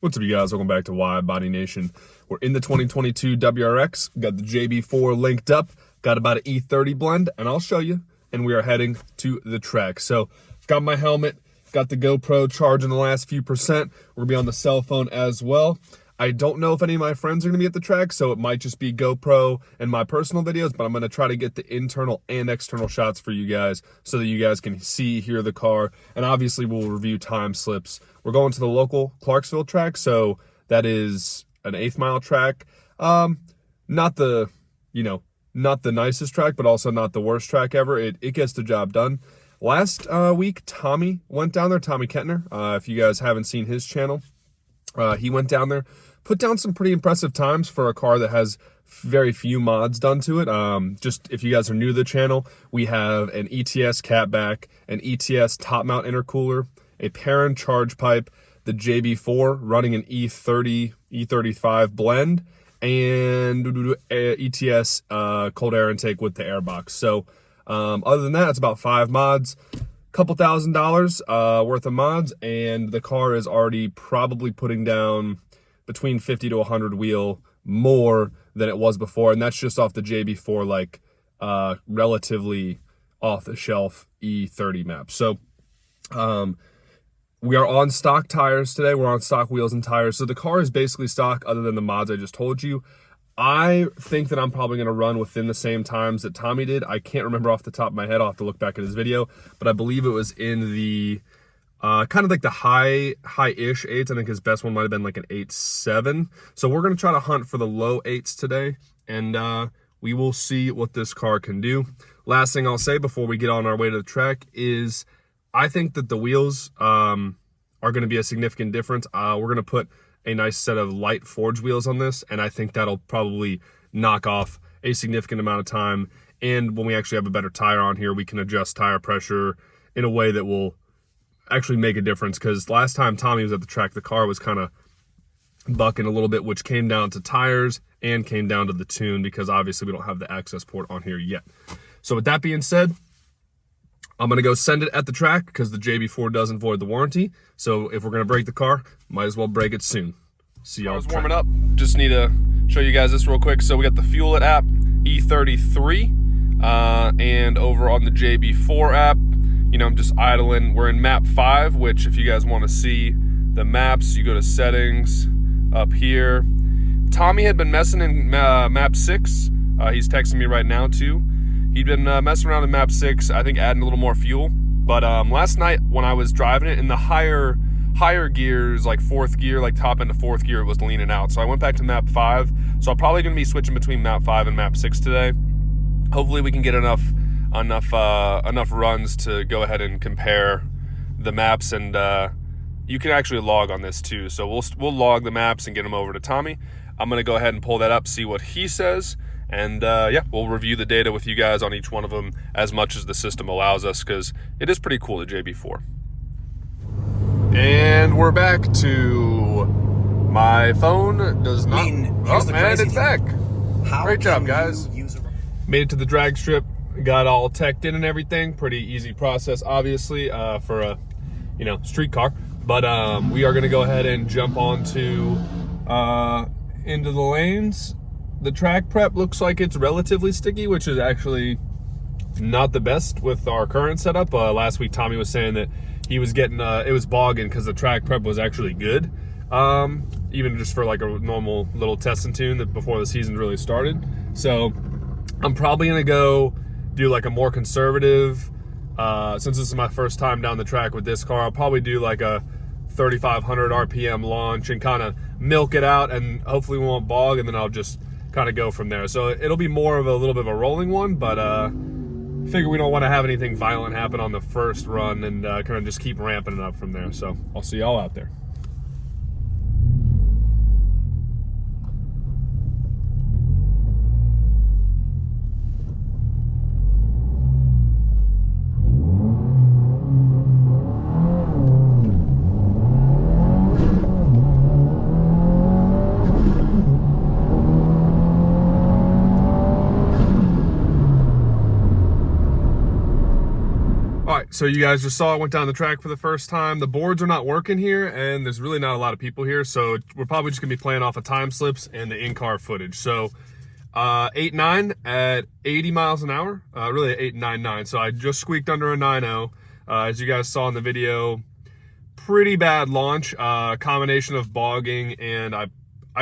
What's up, you guys? Welcome back to Wide Body Nation. We're in the 2022 WRX. Got the JB4 linked up. Got about an E30 blend, and I'll show you. And we are heading to the track. So, got my helmet, got the GoPro charging the last few percent. We're gonna be on the cell phone as well. I don't know if any of my friends are gonna be at the track, so it might just be GoPro and my personal videos, but I'm gonna try to get the internal and external shots for you guys so that you guys can see, hear the car, and obviously we'll review time slips. We're going to the local Clarksville track, so that is an 1/8 mile track. Not the nicest track, but also not the worst track ever. It gets the job done. Last week, Tommy went down there, Tommy Kettner. If you guys haven't seen his channel, he went down there, put down some pretty impressive times for a car that has very few mods done to it. Just if you guys are new to the channel, we have an ETS catback, an ETS top mount intercooler, a Perrin charge pipe, the JB4 running an E30, E35 blend, and ETS cold air intake with the airbox. So other than that, it's about 5 mods. Couple $1,000s worth of mods, and the car is already probably putting down between 50 to 100 wheel more than it was before, and that's just off the JB4, like relatively off the shelf E30 MAP. So we are on stock tires today. We're on stock wheels and tires, so the car is basically stock other than the mods I just told you. I think that I'm probably going to run within the same times that Tommy did. I can't remember off the top of my head. I'll have to look back at his video, but I believe it was in the kind of like the high-ish 8s. I think his best one might have been like an 8.7. So we're going to try to hunt for the low 8s today, and we will see what this car can do. Last thing I'll say before we get on our way to the track is I think that the wheels are going to be a significant difference. We're going to put a nice set of light forged wheels on this, and I think that'll probably knock off a significant amount of time. And when we actually have a better tire on here, we can adjust tire pressure in a way that will actually make a difference, because last time Tommy was at the track, the car was kind of bucking a little bit, which came down to tires and came down to the tune, because obviously we don't have the Accessport on here yet. So with that being said, I'm going to go send it at the track because the JB4 doesn't void the warranty. So if we're going to break the car, might as well break it soon. See y'all. I was warming up. Just need to show you guys this real quick. So we got the Fuel It app, E33, and over on the JB4 app, you know, I'm just idling. We're in map 5, which if you guys want to see the maps, you go to settings up here. Tommy had been messing in map 6. He's texting me right now too. He'd been messing around in map 6, I think adding a little more fuel. But last night when I was driving it in the higher gears, like 4th gear, like top into 4th gear, it was leaning out. So I went back to map 5. So I'm probably going to be switching between map 5 and map 6 today. Hopefully we can get enough runs to go ahead and compare the maps, and you can actually log on this too. So we'll log the maps and get them over to Tommy. I'm going to go ahead and pull that up, see what he says. And yeah, we'll review the data with you guys on each one of them as much as the system allows us, because it is pretty cool, the JB4. And we're back to my phone does not. Oh man, it's back. Great job, guys. Made it to the drag strip, got all teched in and everything. Pretty easy process, obviously, for a street car. But we are going to go ahead and jump onto into the lanes. The track prep looks like it's relatively sticky, which is actually not the best with our current setup. Last week, Tommy was saying that he was getting, it was bogging because the track prep was actually good. Even just for like a normal little test and tune that before the season really started. So I'm probably going to go do like a more conservative, since this is my first time down the track with this car, I'll probably do like a 3,500 RPM launch and kind of milk it out, and hopefully we won't bog, and then I'll just kind of go from there. So it'll be more of a little bit of a rolling one, but figure we don't want to have anything violent happen on the first run, and kind of just keep ramping it up from there. So I'll see y'all out there. so you guys just saw I went down the track for the first time. The boards are not working here, and there's really not a lot of people here, so we're probably just gonna be playing off of time slips and the in-car footage. So 8.9 at 80 miles an hour, really 8.99. So I just squeaked under a 9.0. As you guys saw in the video, pretty bad launch, combination of bogging, and I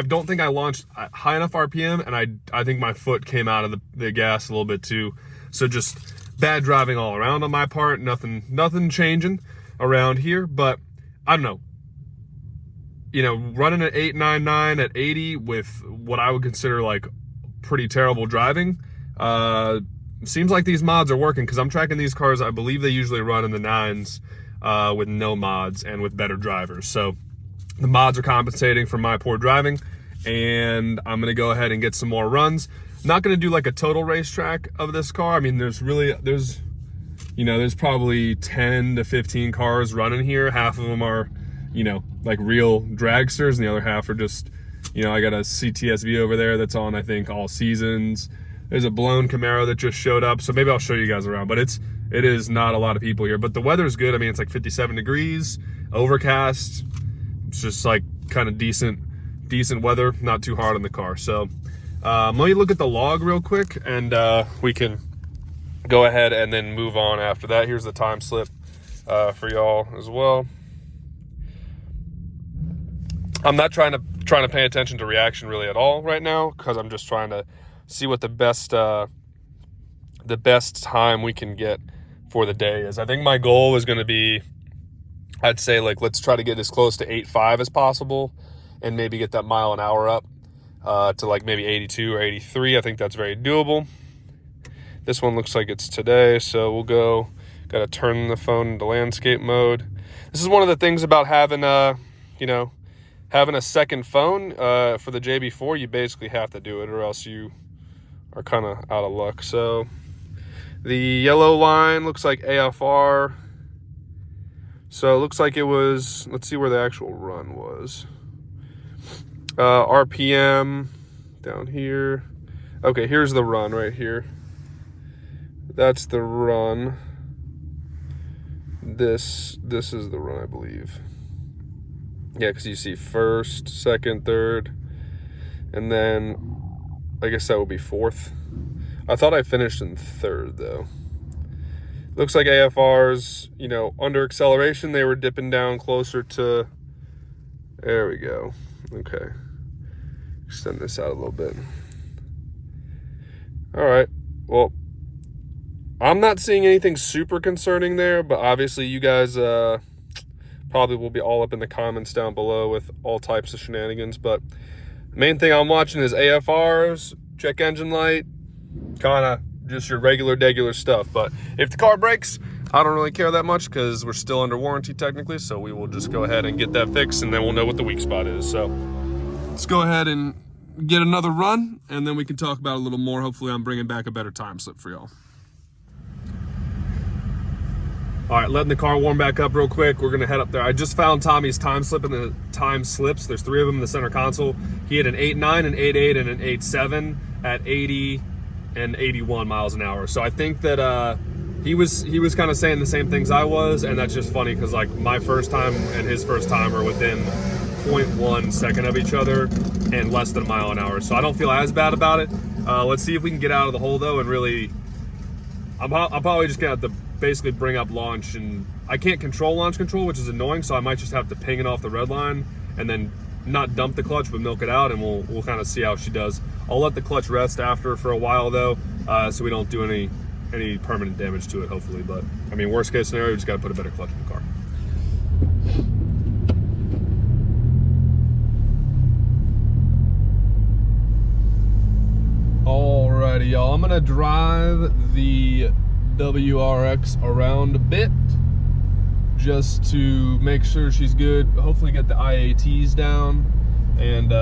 don't think I launched at high enough RPM, and I think my foot came out of the gas a little bit too. So just bad driving all around on my part. Nothing changing around here, but I don't know. You know, running at 8.99 at 80 with what I would consider like pretty terrible driving, seems like these mods are working, because I'm tracking these cars. I believe they usually run in the 9s with no mods and with better drivers. So the mods are compensating for my poor driving, and I'm gonna go ahead and get some more runs. I'm not gonna do like a total racetrack of this car. I mean, there's probably 10 to 15 cars running here. Half of them are, you know, like real dragsters, and the other half are just, you know, I got a CTSV over there that's on, I think, all seasons. There's a blown Camaro that just showed up, so maybe I'll show you guys around, but it is not a lot of people here. But the weather's good. I mean, it's like 57 degrees, overcast. It's just like kind of decent weather, not too hard on the car. So let me look at the log real quick, and we can go ahead and then move on after that. Here's the time slip for y'all as well. I'm not trying to pay attention to reaction really at all right now, because I'm just trying to see what the best time we can get for the day is. I think my goal is going to be, I'd say, like, let's try to get as close to 8.5 as possible, and maybe get that mile an hour up to like maybe 82 or 83. I think that's very doable. This one looks like it's today, so we'll go. Got to turn the phone into landscape mode. This is one of the things about having having a second phone for the JB4. You basically have to do it, or else you are kind of out of luck. So the yellow line looks like AFR. So it looks like it was, let's see where the actual run was. RPM down here. Okay, here's the run right here. That's the run. This is the run, I believe. Yeah, because you see first, second, third, and then I guess that would be fourth. I thought I finished in third, though. Looks like AFR's, you know, under acceleration, they were dipping down closer to, there we go. Okay. Extend this out a little bit. All right. Well, I'm not seeing anything super concerning there, but obviously you guys probably will be all up in the comments down below with all types of shenanigans. But the main thing I'm watching is AFRs, check engine light, kind of just your regular stuff. But if the car breaks, I don't really care that much, because we're still under warranty technically, so we will just go ahead and get that fixed, and then we'll know what the weak spot is. So let's go ahead and get another run, and then we can talk about it a little more. Hopefully I'm bringing back a better time slip for y'all. All right, letting the car warm back up real quick. We're gonna head up there. I just found Tommy's time slip in the time slips. There's 3 of them in the center console. He had an 8.9, an 8.8, and an 8.7 at 80 and 81 miles an hour. So I think that he was kind of saying the same things I was, and that's just funny, because like my first time and his first time are within 0.1 second of each other and less than a mile an hour. So I don't feel as bad about it. Let's see if we can get out of the hole though, and really, I'm probably just gonna have to basically bring up launch, and I can't control launch control, which is annoying, so I might just have to ping it off the red line and then not dump the clutch but milk it out, and we'll kind of see how she does. I'll let the clutch rest after for a while though, so we don't do any permanent damage to it, hopefully. But I mean, worst case scenario, we just got to put a better clutch in the car. Alrighty, y'all, I'm gonna drive the WRX around a bit just to make sure she's good, hopefully get the IATs down, and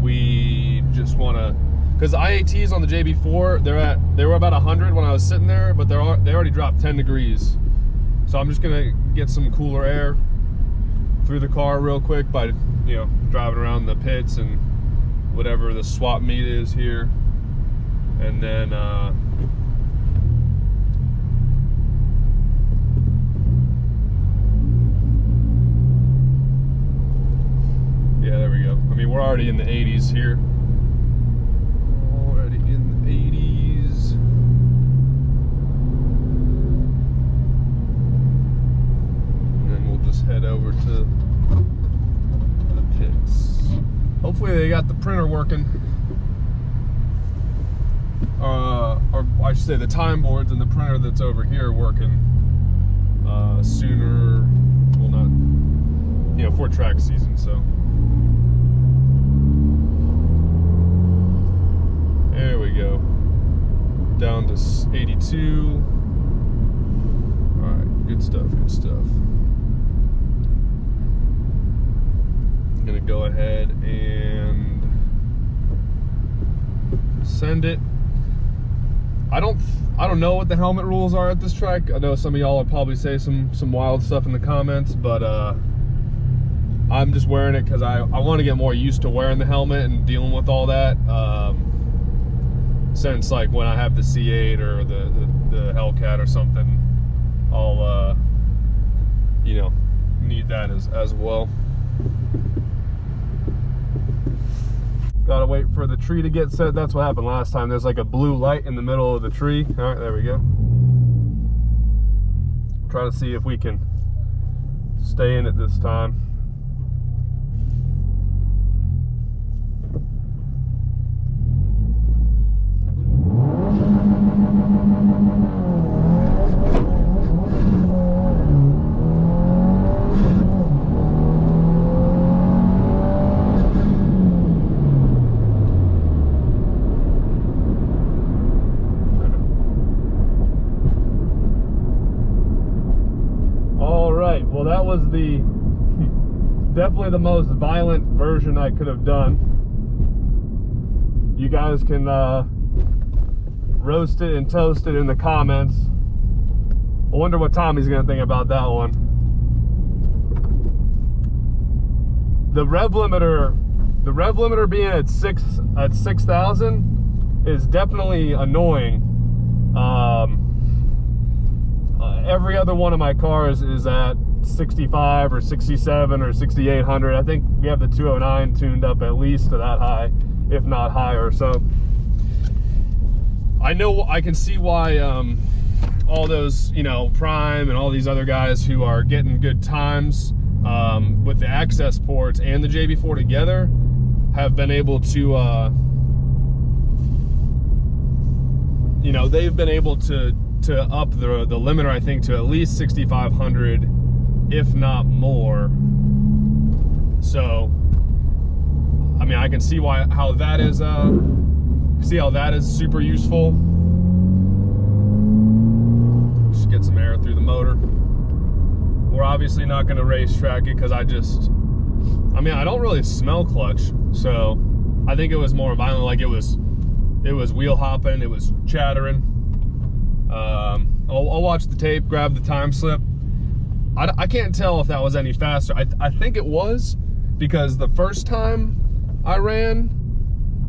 we just want to, because the IATs on the JB4, they were about 100 when I was sitting there, but they already dropped 10 degrees. So I'm just gonna get some cooler air through the car real quick by, you know, driving around the pits and whatever the swap meet is here, and then Yeah, there we go. I mean, we're already in the 80s here. Already in the 80s. And then we'll just head over to the pits. Hopefully they got the printer working. Or I should say the time boards and the printer that's over here working sooner. Well, not, you know, for track season, so. There we go. Down to 82. All right, good stuff, good stuff. I'm gonna go ahead and send it. I don't know what the helmet rules are at this track. I know some of y'all will probably say some wild stuff in the comments, but I'm just wearing it because I want to get more used to wearing the helmet and dealing with all that. Since like when I have the C8 or the Hellcat or something, I'll you know, need that as well. Gotta wait for the tree to get set. That's what happened last time. There's like a blue light in the middle of the tree. All right, there we go. Try to see if we can stay in it this time. Well, that was definitely the most violent version I could have done. You guys can roast it and toast it in the comments. I wonder what Tommy's gonna think about that one. The rev limiter being at 6,000 is definitely annoying. Every other one of my cars is at 65 or 67 or 6,800. I think we have the 209 tuned up at least to that high, if not higher. So I know, I can see why all those, you know, Prime and all these other guys who are getting good times with the Accessports and the JB4 together have been able to you know, they've been able to up the limiter, I think, to at least 6,500, if not more. So I mean, I can see how that is super useful. Just get some air through the motor. We're obviously not going to race track it because I don't really smell clutch, so I think it was more violent. Like it was wheel hopping, it was chattering. I'll watch the tape, grab the time slip. I can't tell if that was any faster. I think it was, because the first time I ran,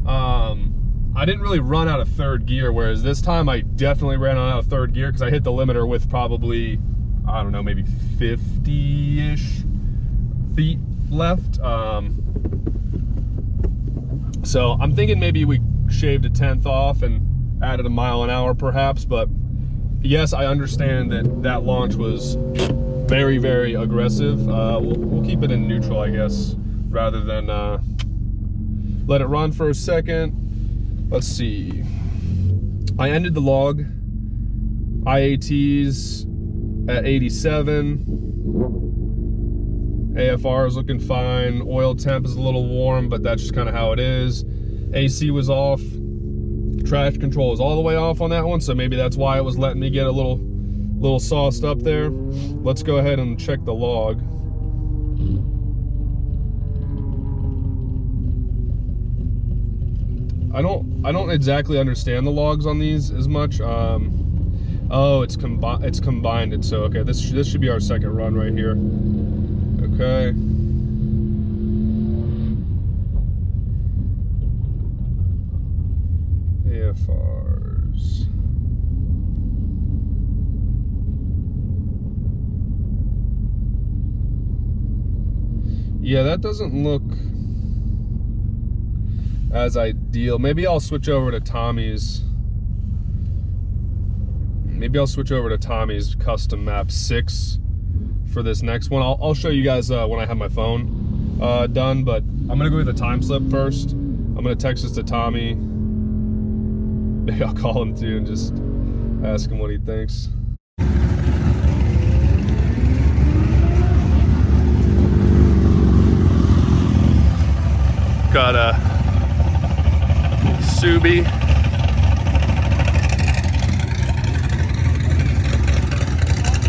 I didn't really run out of third gear, whereas this time I definitely ran out of third gear because I hit the limiter with probably, I don't know, maybe 50-ish feet left. So I'm thinking maybe we shaved a 1/10 off and added a mile an hour perhaps, but yes, I understand that launch was very, very aggressive. We'll keep it in neutral, I guess, rather than let it run for a second. Let's see. I ended the log. IATs at 87. AFR is looking fine. Oil temp is a little warm, but that's just kind of how it is. AC was off. Traction control is all the way off on that one, so maybe that's why it was letting me get a little sauced up there. Let's go ahead and check the log. I don't exactly understand the logs on these as much. Oh, it's combined it. So okay, this should be our second run right here. Okay. AFRs. Yeah, that doesn't look as ideal. Maybe I'll switch over to Tommy's. Maybe I'll switch over to Tommy's custom map 6 for this next one. I'll show you guys when I have my phone done, but I'm gonna go with the time slip first. I'm gonna text this to Tommy. Maybe I'll call him too and just ask him what he thinks. Got a Subi.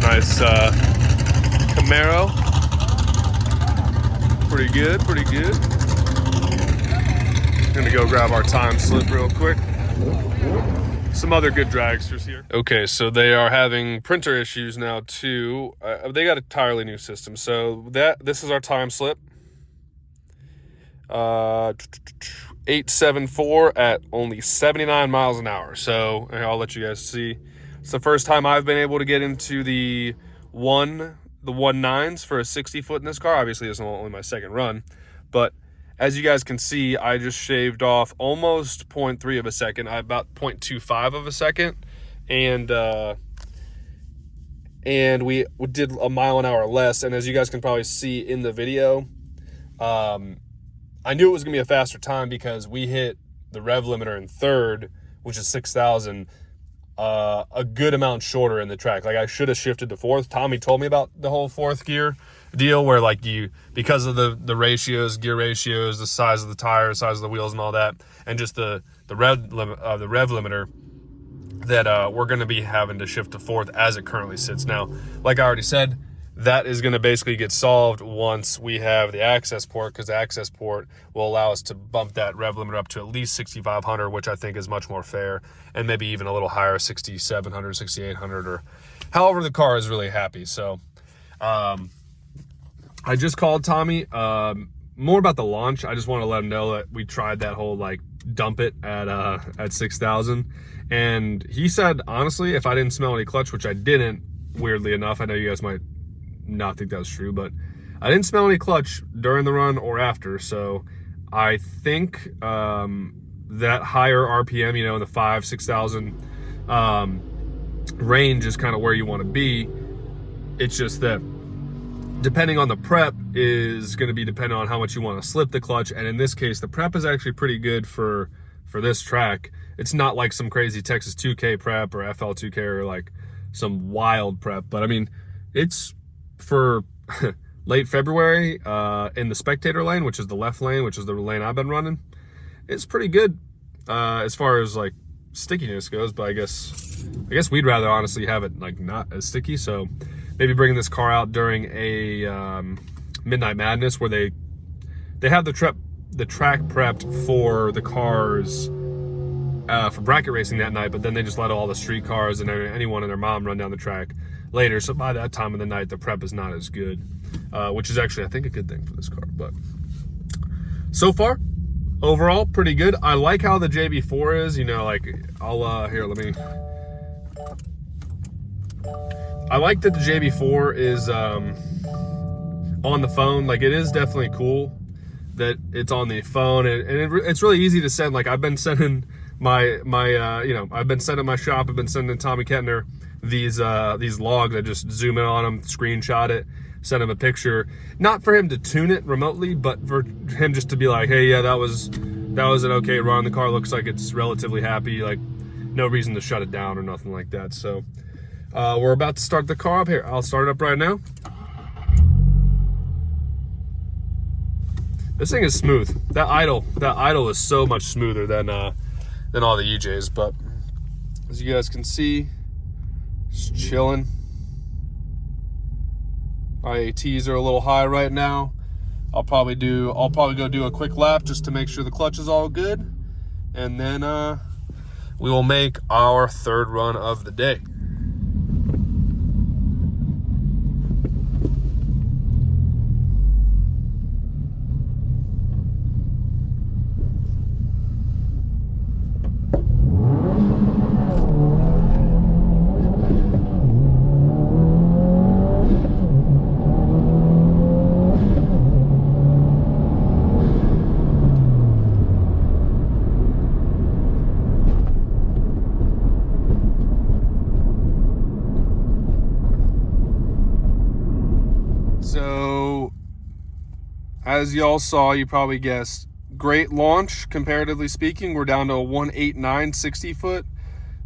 Nice Camaro. Pretty good, pretty good. Gonna go grab our time slip real quick. Some other good dragsters here. Okay, so they are having printer issues now too. They got a entirely new system. So this is our time slip. 874 at only 79 miles an hour. So I'll let you guys see. It's the first time I've been able to get into the 1.9s for a 60 foot in this car. Obviously, this is only my second run, but as you guys can see, I just shaved off almost 0.3 of a second. I about 0.25 of a second, and we did a mile an hour less. And as you guys can probably see in the video, I knew it was gonna be a faster time because we hit the rev limiter in third, which is 6,000, a good amount shorter in the track. Like I should have shifted to fourth. Tommy told me about the whole fourth gear deal where like because of the ratios, gear ratios, the size of the tire, size of the wheels and all that, and just the rev limiter, that we're gonna be having to shift to fourth as it currently sits. Now, like I already said, that is going to basically get solved once we have the Accessport, because the Accessport will allow us to bump that rev limiter up to at least 6,500, which I think is much more fair, and maybe even a little higher, 6,700, 6,800, or however the car is really happy. So I just called Tommy more about the launch. I just want to let him know that we tried that whole like dump it at 6,000, and he said honestly, if I didn't smell any clutch, which I didn't, weirdly enough, I know you guys might not think that was true, but I didn't smell any clutch during the run or after. So I think that higher RPM, in the 5,000-6,000 range is kind of where you want to be. It's just that depending on the prep is going to be dependent on how much you want to slip the clutch. And in this case, the prep is actually pretty good for this track. It's not like some crazy Texas 2K prep or FL2K or like some wild prep, but I mean, it's for late February in the spectator lane, which is the left lane, which is the lane I've been running. It's pretty good as far as like stickiness goes, but I guess we'd rather honestly have it like not as sticky. So maybe bringing this car out during a Midnight Madness where they have the track prepped for the cars for bracket racing that night, but then they just let all the street cars and anyone and their mom run down the track later. So by that time of the night, the prep is not as good, which is actually, I think, a good thing for this car. But so far, overall, pretty good. I like how the JB4 is, like here, I like that the JB4 is on the phone. Like, it is definitely cool that it's on the phone, and it's really easy to send. Like, I've been sending I've been sending my shop, I've been sending Tommy Kettner these logs. I just zoom in on them, screenshot it, send him a picture, not for him to tune it remotely, but for him just to be like, hey, yeah, that was an okay run. The car looks like it's relatively happy, like no reason to shut it down or nothing like that. So we're about to start the car up here. I'll start it up right now. This thing is smooth. That idle is so much smoother than all the EJs, but as you guys can see, just chilling. IATs are a little high right now. I'll probably go do a quick lap just to make sure the clutch is all good, and then we will make our third run of the day. as y'all saw, you probably guessed, great launch, comparatively speaking. We're down to a 189 60 foot.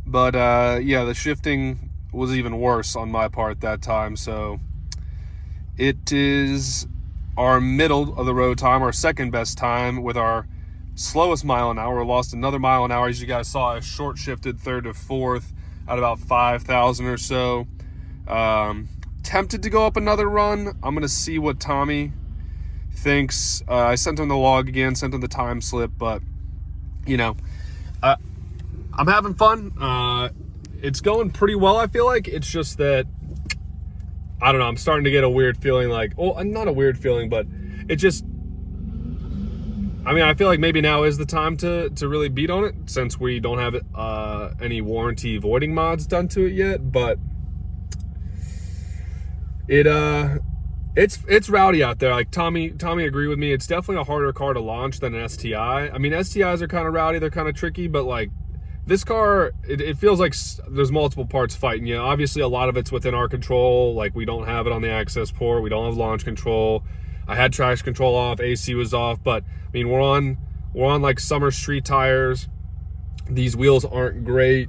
But yeah, the shifting was even worse on my part that time. So it is our middle of the road time, our second best time, with our slowest mile an hour. We lost another mile an hour. As you guys saw, I short shifted third to fourth at about 5,000 or so. Tempted to go up another run. I'm going to see what Tommy thinks. I sent him the log again, sent him the time slip, but, you know, I'm having fun. It's going pretty well, I feel like. It's just that, I don't know, I'm starting to get a weird feeling like, well, not a weird feeling, but it just, I mean, I feel like maybe now is the time to really beat on it, since we don't have any warranty voiding mods done to it yet. But it's rowdy out there. Like Tommy agreed with me. It's definitely a harder car to launch than an STI. I mean, STIs are kind of rowdy, they're kind of tricky, but like this car, it feels like there's multiple parts fighting you. Obviously, a lot of it's within our control. Like, we don't have it on the Accessport. We don't have launch control. I had traction control off. AC was off. But I mean, we're on like summer street tires. These wheels aren't great,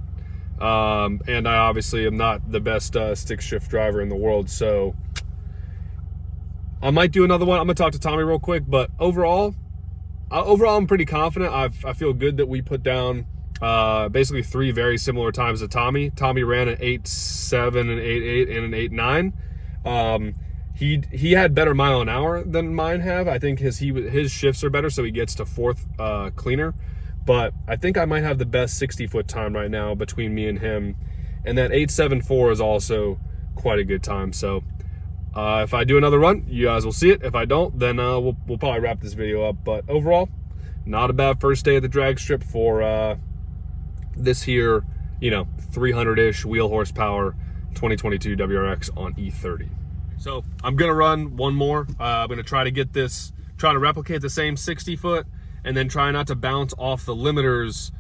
and I obviously am not the best stick shift driver in the world. So I might do another one. I'm gonna talk to Tommy real quick. But overall, I'm pretty confident. I feel good that we put down basically 3 very similar times to Tommy. Tommy ran an 8.7, an 8.8, and an 8.9. He had better mile an hour than mine have. I think his shifts are better, so he gets to 4th cleaner. But I think I might have the best 60-foot time right now between me and him. And that 8.74 is also quite a good time. So if I do another run, you guys will see it. If I don't, then we'll probably wrap this video up. But overall, not a bad first day at the drag strip for this here, you know, 300-ish wheel horsepower 2022 WRX on E30. So I'm gonna run one more. I'm gonna try to replicate the same 60-foot, and then try not to bounce off the limiters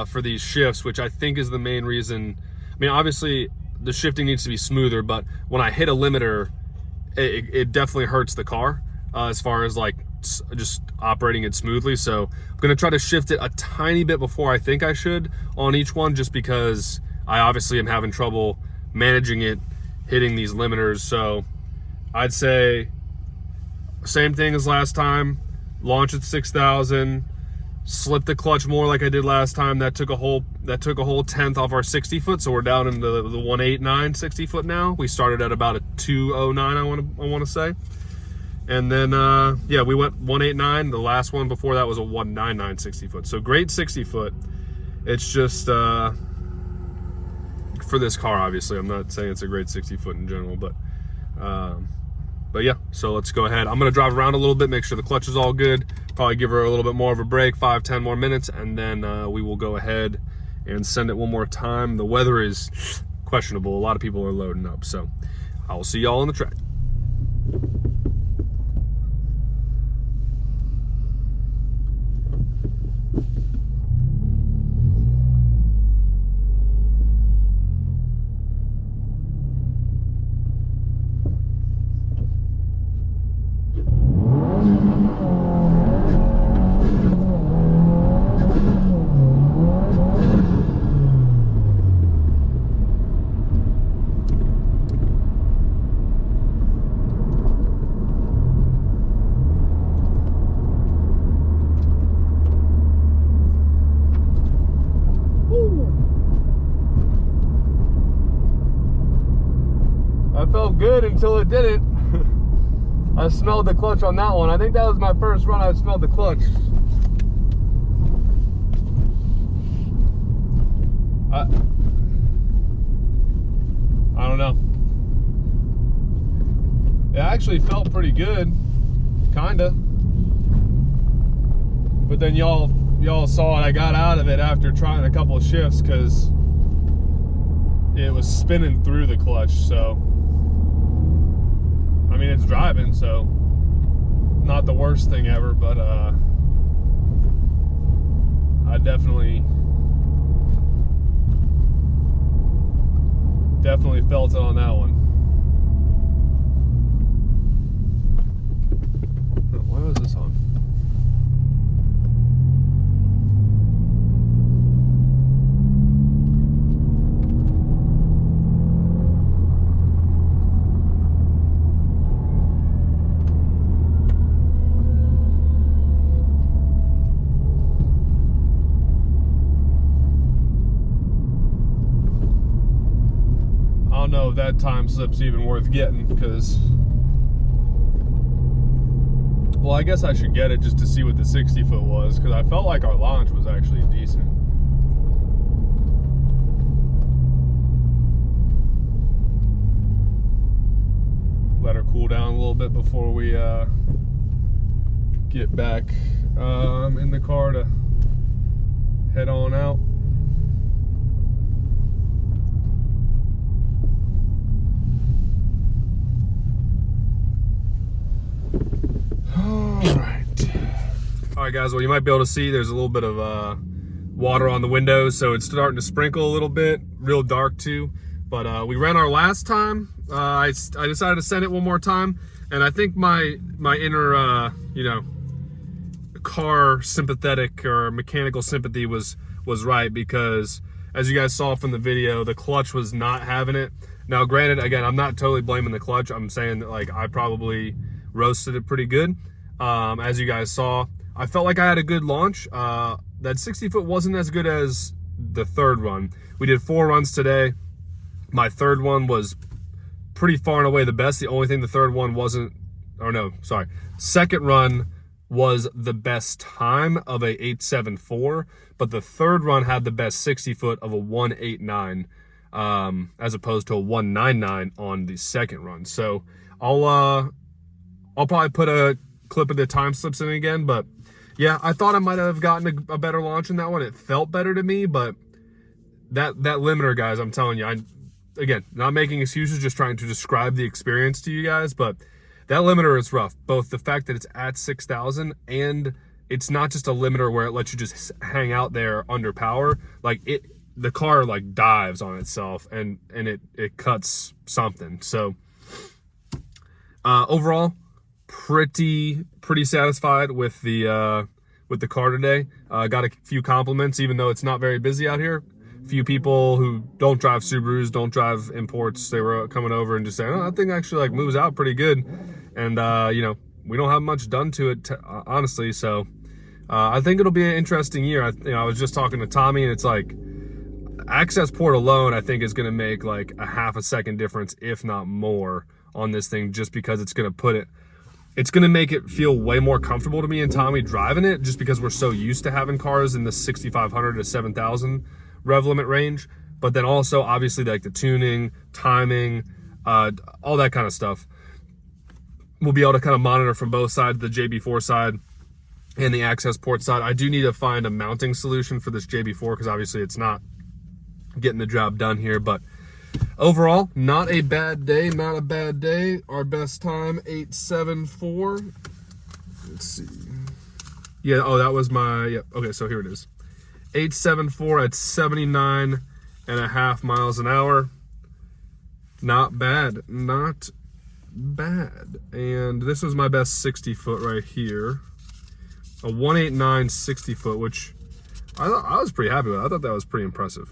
for these shifts, which I think is the main reason. I mean, obviously the shifting needs to be smoother, but when I hit a limiter, it definitely hurts the car as far as like just operating it smoothly. So I'm gonna try to shift it a tiny bit before I think I should on each one, just because I obviously am having trouble managing it hitting these limiters. So I'd say same thing as last time, launch at 6,000, slip the clutch more like I did last time. That took a whole 10th off our 60-foot, so we're down into the 189 60-foot now. We started at about a 209, I want to say. And then, yeah, we went 189. The last one before that was a 199 60-foot. So great 60-foot. It's just, for this car, obviously. I'm not saying it's a great 60-foot in general, but yeah, so let's go ahead. I'm going to drive around a little bit, make sure the clutch is all good. Probably give her a little bit more of a break, 5-10 more minutes, and then we will go ahead and send it one more time. The weather is questionable. A lot of people are loading up, so I will see y'all on the track. Felt good until it didn't. I smelled the clutch on that one. I think that was my first run I smelled the clutch. I don't know. It actually felt pretty good, kinda. But then y'all saw it. I got out of it after trying a couple of shifts because it was spinning through the clutch. So I mean, it's driving, so not the worst thing ever, but I definitely felt it on that one. Why was that time slip's even worth getting, because, well, I guess I should get it just to see what the 60 foot was, because I felt like our launch was actually decent. Let her cool down a little bit before we get back in the car to head on out. All right, guys, well, you might be able to see there's a little bit of water on the windows, so it's starting to sprinkle a little bit, real dark too. But we ran our last time. I decided to send it one more time, and I think my inner, you know, car sympathetic or mechanical sympathy was right, because as you guys saw from the video, the clutch was not having it. Now, granted, again, I'm not totally blaming the clutch. I'm saying that, like, I probably roasted it pretty good. As you guys saw, I felt like I had a good launch. That 60 foot wasn't as good as the third run. We did 4 runs today. My third one was pretty far and away the best. The only thing the third one wasn't, or no, sorry, second run was the best time of a 8.74, but the third run had the best 60 foot of a 1.89, as opposed to a 1.99 on the second run. So I'll probably put a clip of the time slips in again, but yeah, I thought I might have gotten a better launch in that one. It felt better to me, but that limiter, guys, I'm telling you, again, not making excuses, just trying to describe the experience to you guys, but that limiter is rough. Both the fact that it's at 6,000 and it's not just a limiter where it lets you just hang out there under power. Like, the car like dives on itself, and it cuts something. So overall, pretty satisfied with the car today. Got a few compliments, even though it's not very busy out here. Few people who don't drive Subarus, don't drive imports, they were coming over and just saying, oh, that thing actually like moves out pretty good. And you know, we don't have much done to it, honestly. So I think it'll be an interesting year. I was just talking to Tommy, and it's like Accessport alone, I think, is going to make like a half a second difference, if not more, on this thing, just because it's going to make it feel way more comfortable to me and Tommy driving it, just because we're so used to having cars in the 6,500 to 7,000 rev limit range. But then also, obviously, like the tuning, timing, all that kind of stuff, we'll be able to kind of monitor from both sides, the JB4 side and the Accessport side. I do need to find a mounting solution for this JB4, because obviously it's not getting the job done here. But overall, not a bad day, not a bad day. Our best time, 8.74. Let's see. Yeah, oh, that was my, yep, okay, so here it is. 8.74 at 79.5 miles an hour. Not bad, not bad. And this was my best 60 foot right here. A 1.89 60 foot, which I was pretty happy with. I thought that was pretty impressive.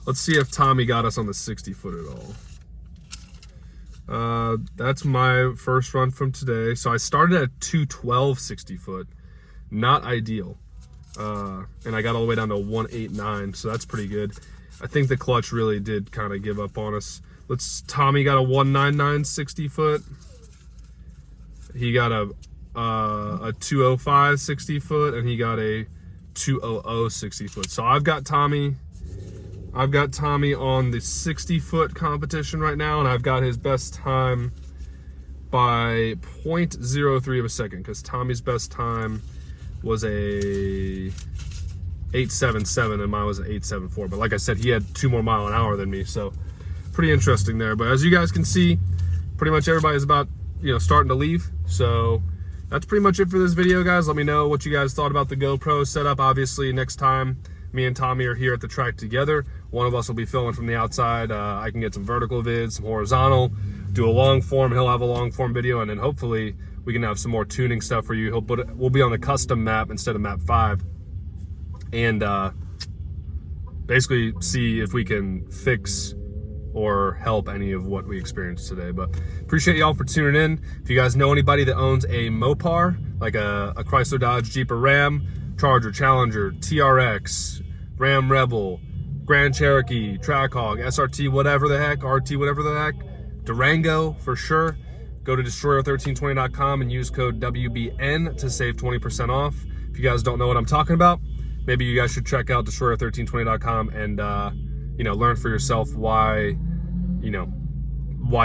Let's see if Tommy got us on the 60 foot at all. That's my first run from today. So I started at 212 60 foot. Not ideal. And I got all the way down to 1.89, so that's pretty good. I think the clutch really did kind of give up on us. Tommy got a 1.99 60 foot. He got a 205 60 foot, and he got a 200 60 foot. So I've got Tommy on the 60 foot competition right now, and I've got his best time by 0.03 of a second, because Tommy's best time was a 8.77 and mine was an 8.74. But like I said, he had 2 more mile an hour than me, so pretty interesting there. But as you guys can see, pretty much everybody's about, you know, starting to leave. So that's pretty much it for this video, guys. Let me know what you guys thought about the GoPro setup. Obviously, next time me and Tommy are here at the track together, one of us will be filming from the outside. I can get some vertical vids, some horizontal, do a long form. He'll have a long form video, and then hopefully we can have some more tuning stuff for you. We'll be on the custom map instead of map 5, and basically see if we can fix or help any of what we experienced today. But appreciate y'all for tuning in. If you guys know anybody that owns a Mopar, like a Chrysler, Dodge, Jeep, or Ram, Charger, Challenger, TRX, Ram Rebel, Grand Cherokee, Trackhawk, SRT, whatever the heck, RT, whatever the heck, Durango for sure. Go to destroyer1320.com and use code WBN to save 20% off. If you guys don't know what I'm talking about, maybe you guys should check out destroyer1320.com and learn for yourself why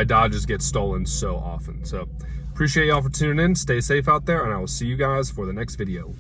Dodges get stolen so often. So appreciate y'all for tuning in. Stay safe out there, and I will see you guys for the next video.